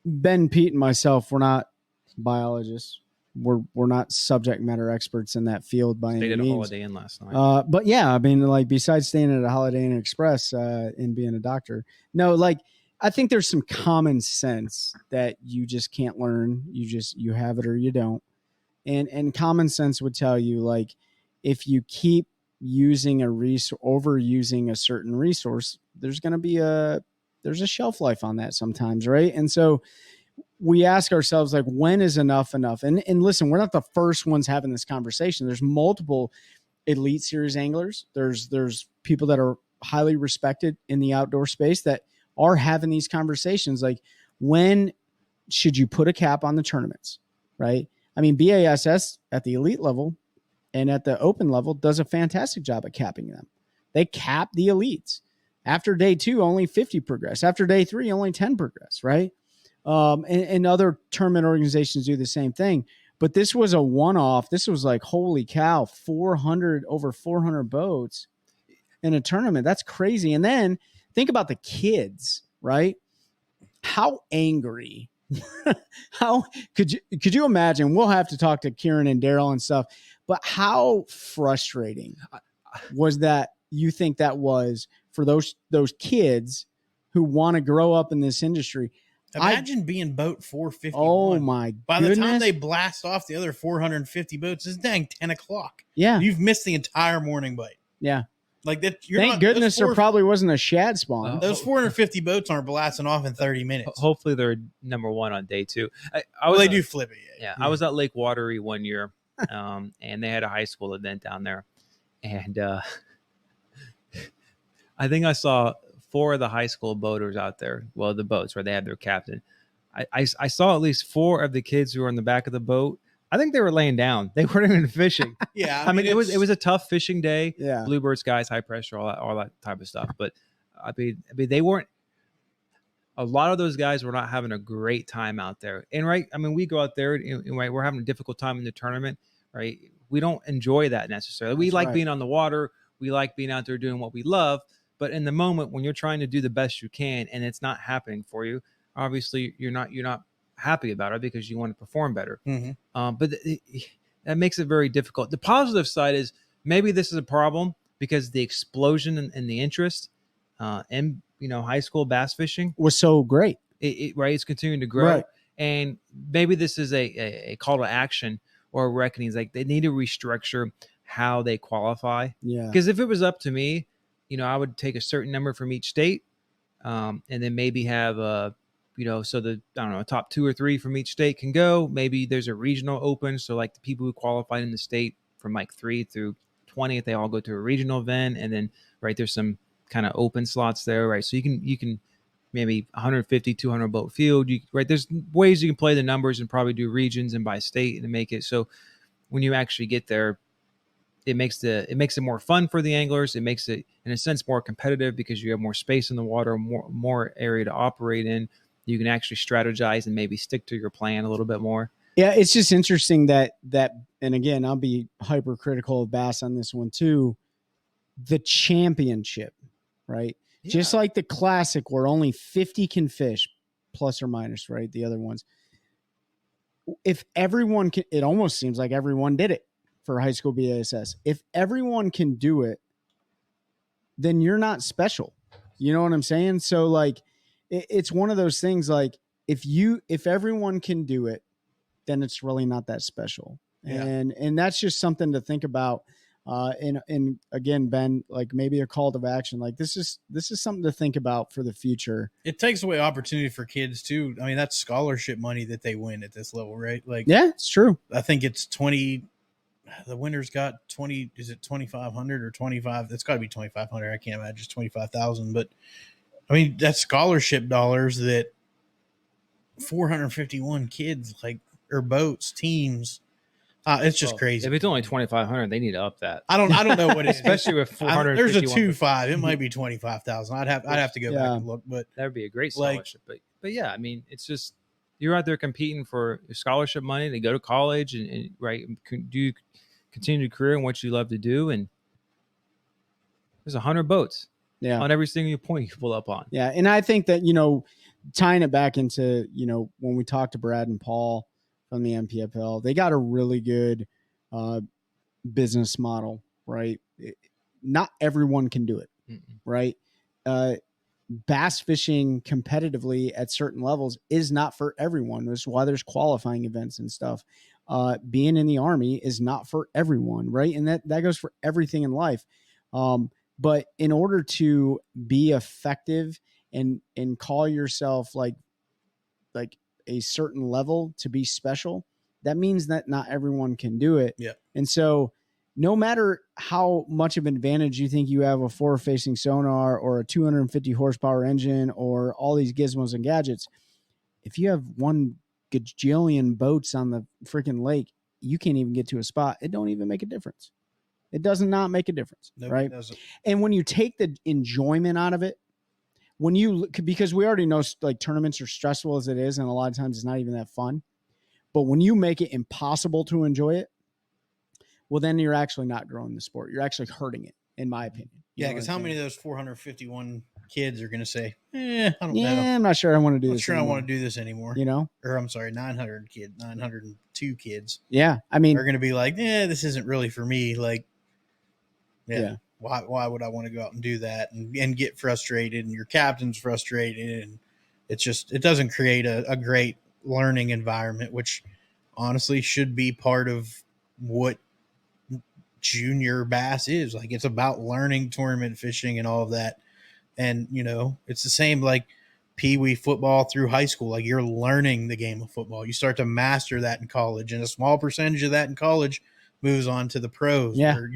Ben, Pete, and myself, we're not biologists. We're not subject matter experts in that field by any means. Stayed at a Holiday Inn last night. But yeah, I mean, like besides staying at a Holiday Inn Express and being a doctor, no, like I think there's some common sense that you just can't learn. You have it or you don't. And common sense would tell you, like, if you keep using overusing a certain resource, there's going to be there's a shelf life on that sometimes, right? And so we ask ourselves, like, when is enough? And listen, we're not the first ones having this conversation. There's multiple elite series anglers. There's people that are highly respected in the outdoor space that are having these conversations. Like, when should you put a cap on the tournaments, right? I mean, BASS at the elite level and at the open level does a fantastic job at capping them. They cap the elites. After day 2, only 50 progress. After day 3, only 10 progress, right? And other tournament organizations do the same thing. But this was a one-off. This was like, holy cow, over 400 boats in a tournament. That's crazy. And then think about the kids, right? How angry. How could you imagine? We'll have to talk to Kieran and Daryl and stuff, but how frustrating was that? You think that was for those kids who want to grow up in this industry? Imagine being boat 451. Oh my By goodness. the time they blast off the other 450 boats, it's dang 10 o'clock. Yeah. You've missed the entire morning bite. Yeah. Like that. Thank goodness there probably wasn't a shad spawn. Those 450 boats aren't blasting off in 30 minutes. Hopefully they're number one on day 2. They do flip it. Yeah. I was at Lake Watery one year, and they had a high school event down there. And I think I saw 4 of the high school boaters out there. Well, the boats where they had their captain. I saw at least 4 of the kids who were in the back of the boat. I think they were laying down. They weren't even fishing. Yeah. I mean, it was a tough fishing day. Yeah. Bluebird skies, high pressure, all that type of stuff. But I mean, they weren't. A lot of those guys were not having a great time out there. And right, I mean, we go out there and right, we're having a difficult time in the tournament. Right, we don't enjoy that necessarily. We like being on the water. We like being out there doing what we love. But in the moment when you're trying to do the best you can and it's not happening for you, obviously you're not happy about it because you want to perform better. But that makes it very difficult. The positive side is maybe this is a problem because the explosion in the interest in high school bass fishing was so great. It's continuing to grow. Right. And maybe this is a call to action or a reckoning. It's like they need to restructure how they qualify. Yeah. Because if it was up to me, I would take a certain number from each state, and then maybe have so the top 2 or 3 from each state can go. Maybe there's a regional open, so like the people who qualified in the state from like 3 through 20, if they all go to a regional event, and then there's some kind of open slots there, right? So you can maybe 150, 200 boat field. There's ways you can play the numbers and probably do regions and by state and make it so when you actually get there, it makes it more fun for the anglers. It makes it, in a sense, more competitive because you have more space in the water, more area to operate in. You can actually strategize and maybe stick to your plan a little bit more. Yeah, it's just interesting that, and again, I'll be hypercritical of bass on this one too. The championship, right? Yeah. Just like the classic where only 50 can fish, plus or minus, right? The other ones. If everyone can, it almost seems like everyone did it for high school BASS. If everyone can do it, then you're not special. You know what I'm saying? So like, it's one of those things like if everyone can do it, then it's really not that special. Yeah. And that's just something to think about. And again, Ben, like maybe a call to action, like this is something to think about for the future. It takes away opportunity for kids too. I mean, that's scholarship money that they win at this level, right? Like, yeah, it's true. I think it's 20. The winner's got 20. Is it 2,500 or 25? It's got to be 2,500. I can't imagine it's 25,000. But I mean, that's scholarship dollars that 451 kids or boats, teams. It's just crazy. If it's only 2,500, they need to up that. I don't know what it is. Especially with 400. There's a 2.5. It might be 25,000. I'd have to go back and look, but that would be a great scholarship. But yeah, I mean, it's just you're out there competing for scholarship money to go to college and do continue your career in what you love to do. And there's 100 boats. Yeah. On every single point you pull up on. Yeah. And I think that, tying it back into, when we talked to Brad and Paul from the MPFL, they got a really good business model, right? Not everyone can do it, right? Bass fishing competitively at certain levels is not for everyone. That's why there's qualifying events and stuff. Being in the Army is not for everyone, right? And that goes for everything in life. But in order to be effective and call yourself like a certain level to be special, that means that not everyone can do it. Yeah. And so no matter how much of an advantage you think you have a forward facing sonar or a 250 horsepower engine or all these gizmos and gadgets, if you have one gajillion boats on the freaking lake, you can't even get to a spot. It don't even make a difference. It does not make a difference, right? It doesn't. And when you take the enjoyment out of it, because we already know like tournaments are stressful as it is, and a lot of times it's not even that fun. But when you make it impossible to enjoy it, well, then you're actually not growing the sport. You're actually hurting it, in my opinion. Yeah, because how many of those 451 kids are going to say, I don't know. I'm not sure I want to do this. I want to do this anymore. Or I'm sorry, 902 kids. Yeah. I mean, are going to be like, this isn't really for me. Like, yeah. Why would I want to go out and do that and get frustrated, and your captain's frustrated, and it doesn't create a great learning environment, which honestly should be part of what junior bass is. Like, it's about learning tournament fishing and all of that. And, it's the same like peewee football through high school. Like, you're learning the game of football. You start to master that in college, and a small percentage of that in college moves on to the pros. Yeah. Where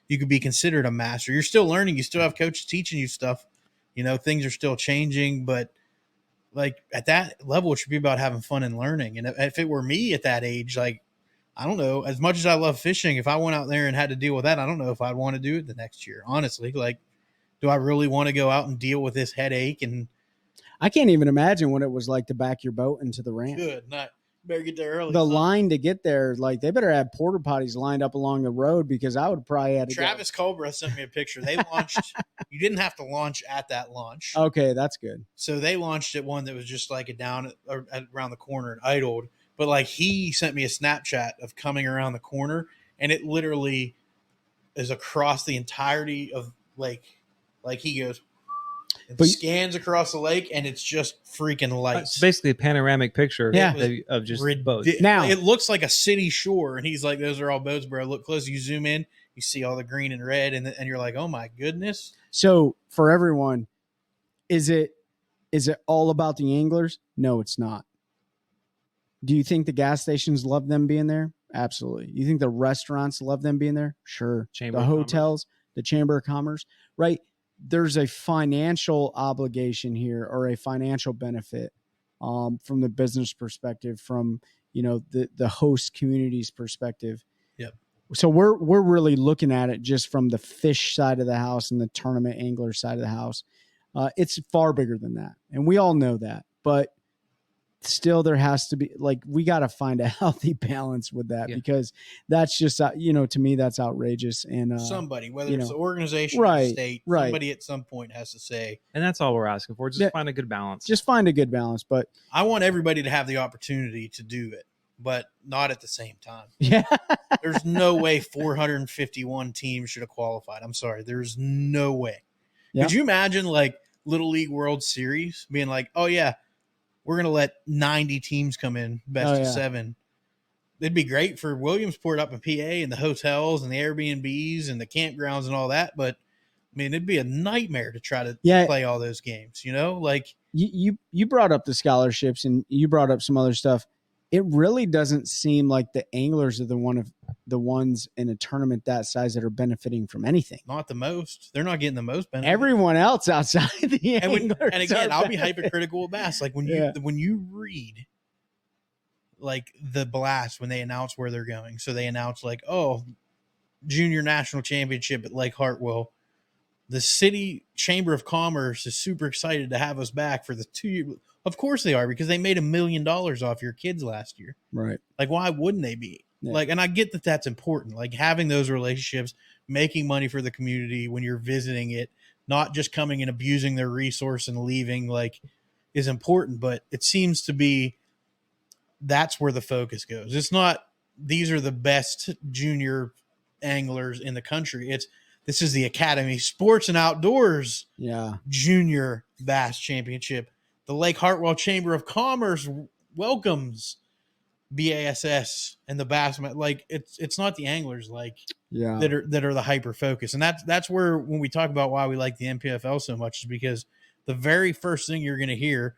you could be considered a master. You're still learning. You still have coaches teaching you stuff. Things are still changing, but like at that level, it should be about having fun and learning. And if it were me at that age, like, I don't know, as much as I love fishing, if I went out there and had to deal with that, I don't know if I'd want to do it the next year. Honestly, like, do I really want to go out and deal with this headache? And I can't even imagine what it was like to back your boat into the ramp. Good. Not Better get there early. the son. line to get there, like they better have porta potties lined up along the road because I would probably have to Travis Cobra sent me a picture. They launched. You didn't have to launch at that launch. go. Okay, that's good. So they launched at one that was just like around the corner and idled. But like he sent me a Snapchat of coming around the corner, and it literally is across the entirety of lake. Like he goes and But- scans across the lake, and it's just freaking It's lights. basically a panoramic picture Yeah. of just boats. Now- it looks like a city shore, and he's like, "Those are all boats, bro. Look close. You zoom in, you see all the green and red, and you're like, oh my goodness." So for everyone, is it all about the anglers? No, it's not. Do you think the gas stations love them being there? Absolutely. You think the restaurants love them being there? Sure. Chamber the of Commerce. hotels, the Chamber of Commerce, right? There's a financial obligation here or a financial benefit from the business perspective, from the host community's perspective. Yep. So we're really looking at it just from the fish side of the house and the tournament angler side of the house. It's far bigger than that, and we all know that. But still, there has to be, like, we got to find a healthy balance with that, because that's just to me that's outrageous. And Somebody, whether you it's know, the organization or the right, state, right. somebody at some point has to say, And that's all we're asking for. Just Yeah. find a good balance. just find a good balance. But I want everybody to have the opportunity to do it, but not at the same time. yeah, There's no way 451 teams should have qualified. I'm sorry. There's no way. Yeah. Could you imagine like Little League World Series being like, oh yeah, we're going to let 90 teams come in, best Oh, of yeah. 7. It'd be great for Williamsport up in PA and the hotels and the Airbnbs and the campgrounds and all that. But I mean, it'd be a nightmare to try to Yeah. play all those games, like you brought up the scholarships and you brought up some other stuff. It really doesn't seem like the anglers are the ones in a tournament that size that are benefiting from anything. not the most. They're not getting the most benefit. Everyone else outside the and, anglers and again, are I'll be benefiting. hypocritical with bass. Like when you read like the blast when they announce where they're going. So they announce like, oh, junior national championship at Lake Hartwell. The city chamber of commerce is super excited to have us back for the 2 year. Of course they are, because they made $1 million off your kids last year. Right. Like, why wouldn't they be? Yeah. Like, and I get that that's important. Like having those relationships, making money for the community when you're visiting it, not just coming and abusing their resource and leaving, like, is important. But it seems to be that's where the focus goes. It's not these are the best junior anglers in the country. This is the Academy Sports and Outdoors Yeah. Junior Bass Championship. The Lake Hartwell Chamber of Commerce welcomes BASS and the bass. Like it's not the anglers like Yeah. that are the hyper focus. And that's where when we talk about why we like the NPFL so much is because the very first thing you're going to hear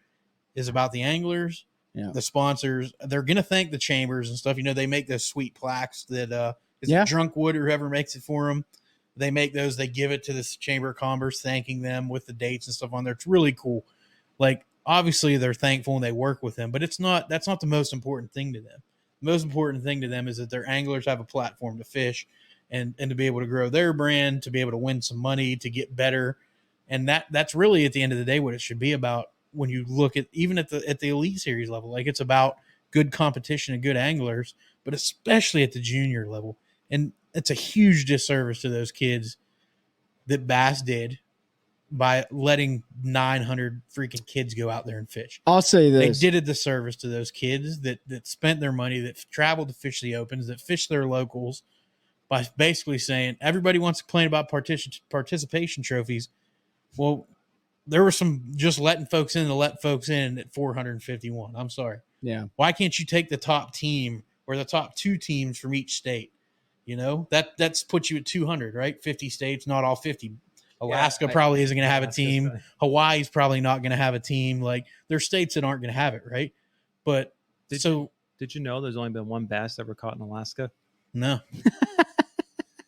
is about the anglers, Yeah. the sponsors. They're going to thank the chambers and stuff. They make those sweet plaques that is Yeah. it Drunkwood or whoever makes it for them. They make those, they give it to this Chamber of Commerce, thanking them with the dates and stuff on there. It's really cool. Like, obviously they're thankful and they work with them, but that's not the most important thing to them. The most important thing to them is that their anglers have a platform to fish and to be able to grow their brand, to be able to win some money, to get better. And that's really at the end of the day what it should be about when you look at even at the Elite Series level. Like, it's about good competition and good anglers, but especially at the junior level. And it's a huge disservice to those kids that Bass did by letting 900 freaking kids go out there and fish. I'll say They this. did a disservice to those kids that spent their money, that traveled to fish the opens, that fish their locals, by basically saying everybody wants to complain about participation trophies. Well, there was some just letting folks in to let folks in at 451. I'm sorry. Yeah. Why can't you take the top team or the top 2 teams from each state? That's puts you at 200, right? 50 states, not all 50. Alaska probably isn't going to have a team. Right. Hawaii's probably not going to have a team. Like, there's states that aren't going to have it, right? But Did you know there's only been one bass ever caught in Alaska? no.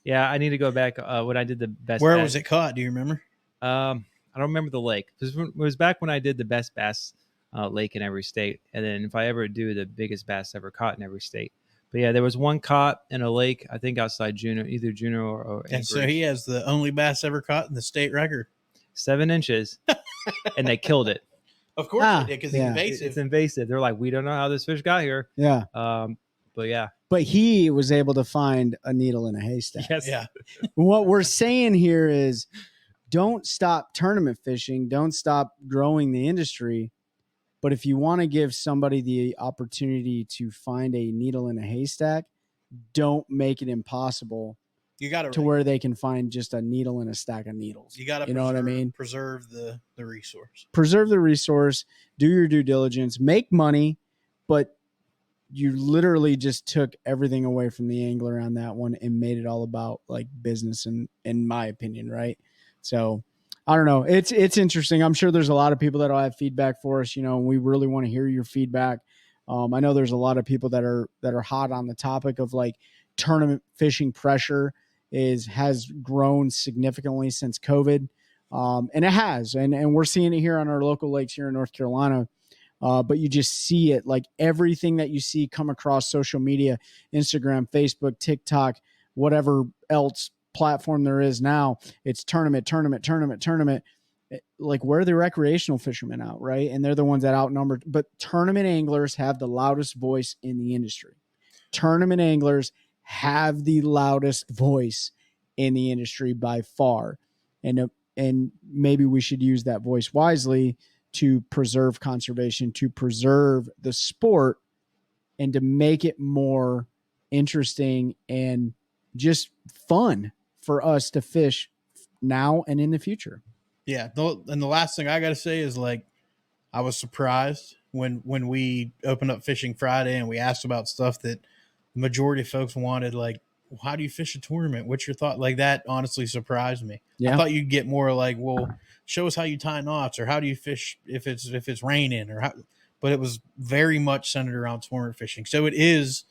Yeah, I need to go back. When I did the best. Where bass, was it caught? Do you remember? I don't remember the lake. It was back when I did the best bass lake in every state, and then if I ever do the biggest bass ever caught in every state. But yeah, there was one caught in a lake, I think outside Juneau, either Juneau or And so Anchorage. he has the only bass ever caught in the state record. 7 inches, and they killed it. Of course they did, because he's yeah. invasive. It's invasive. They're like, we don't know how this fish got here. Yeah. But yeah. But he was able to find a needle in a haystack. Yes. Yeah. What we're saying here is don't stop tournament fishing. Don't stop growing the industry. But if you want to give somebody the opportunity to find a needle in a haystack, don't make it impossible. You got to where they can find just a needle in a stack of needles. You got to, you know what I mean? Preserve the resource. Preserve the resource. Do your due diligence. Make money, but you literally just took everything away from the angler on that one and made it all about like business, and in my opinion, right? So I don't know. It's interesting. I'm sure there's a lot of people that'll have feedback for us. You know, and we really want to hear your feedback. I know there's a lot of people that are hot on the topic of like tournament fishing pressure has grown significantly since COVID. And it has, and we're seeing it here on our local lakes here in North Carolina. But you just see it, like everything that you see come across social media, Instagram, Facebook, TikTok, whatever else platform there is now, it's tournament. Like, where are the recreational fishermen out, right? And they're the ones that outnumber, but tournament anglers have the loudest voice in the industry. Tournament anglers have the loudest voice in the industry by far. And maybe we should use that voice wisely to preserve conservation, to preserve the sport, and to make it more interesting and just fun for us to fish now and in the future. Yeah. And the last thing I got to say is, like, I was surprised when we opened up Fishing Friday and we asked about stuff that the majority of folks wanted, like, well, how do you fish a tournament? What's your thought? Like, that honestly surprised me. Yeah. I thought you'd get more like, well, show us how you tie knots, or how do you fish if it's raining, or how, but it was very much centered around tournament fishing. So it is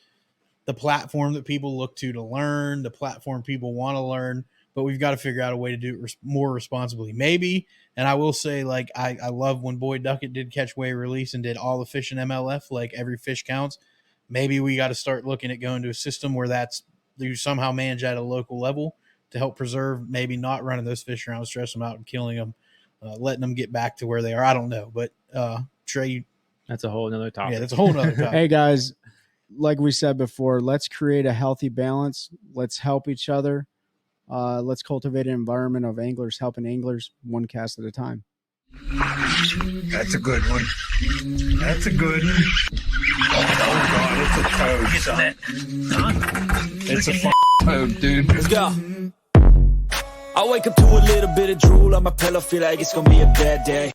the platform that people look to learn, the platform people want to learn, but we've got to figure out a way to do it more responsibly. Maybe, and I will say, like, I love when Boyd Duckett did catch, weigh, release and did all the fish in MLF, like every fish counts. Maybe we got to start looking at going to a system where you somehow manage at a local level to help preserve, maybe not running those fish around, stress them out and killing them, letting them get back to where they are. I don't know, but Trey, that's a whole nother topic. Yeah, that's a whole nother topic. Hey guys, like we said before, let's create a healthy balance. Let's help each other. Let's cultivate an environment of anglers helping anglers, one cast at a time. That's a good one. That's a good one. Oh God, it's a toad, son. It's a toad, dude. Let's go. I wake up to a little bit of drool on my pillow, feel like it's gonna be a bad day.